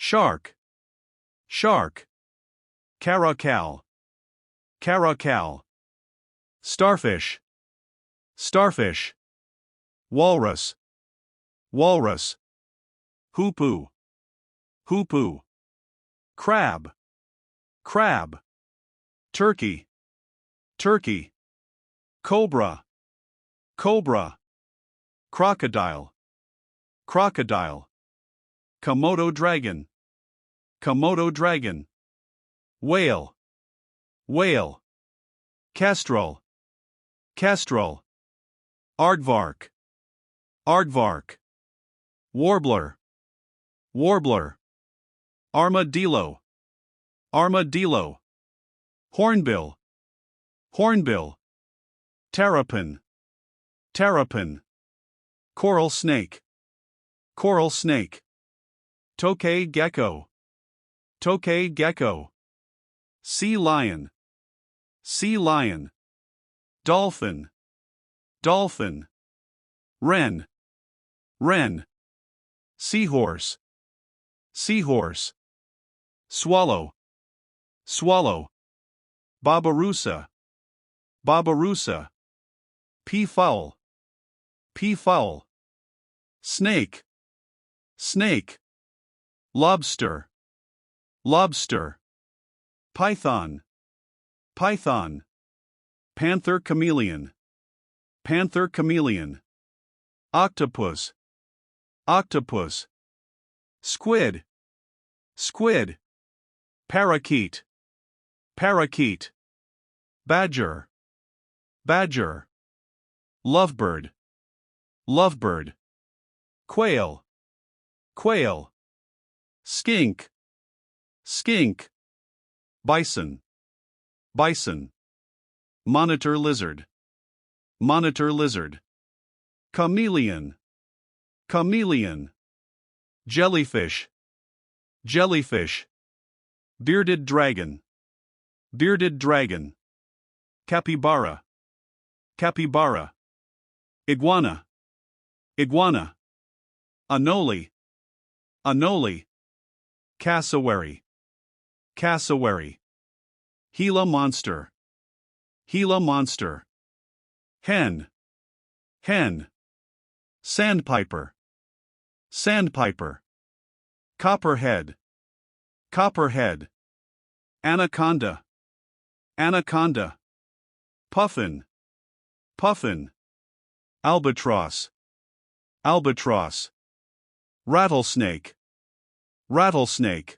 Shark. Shark. Caracal. Caracal. Starfish. Starfish. Walrus. Walrus. Hoopoe. Hoopoe. Crab. Crab. Turkey. Turkey. Cobra. Cobra. Crocodile. Crocodile. Komodo dragon. Komodo dragon. Whale. Whale. Kestrel. Kestrel. Aardvark. Aardvark. Warbler. Warbler. Armadillo. Armadillo. Hornbill. Hornbill. Terrapin. Terrapin. Coral snake. Coral snake. Tokay gecko. Tokay gecko. Sea lion. Sea lion. Dolphin. Dolphin. Wren. Wren. Seahorse. Seahorse. Swallow. Swallow. Babirusa. Babirusa. Peafowl. Peafowl. Snake. Snake. Lobster. Lobster. Python. Python. Panther chameleon. Panther chameleon. Octopus. Octopus. Squid. Squid. Parakeet. Parakeet. Badger. Badger. Lovebird. Lovebird. Quail. Quail. Skink. Skink. Bison. Bison. Monitor lizard. Monitor lizard. Chameleon. Chameleon. Jellyfish. Jellyfish. Bearded dragon. Bearded dragon. Capybara. Capybara. Iguana. Iguana. Anole. Anole. Cassowary. Cassowary. Gila monster. Gila monster. Hen. Hen. Sandpiper. Sandpiper. Copperhead. Copperhead. Anaconda. Anaconda. Puffin. Puffin. Albatross. Albatross. Rattlesnake. Rattlesnake.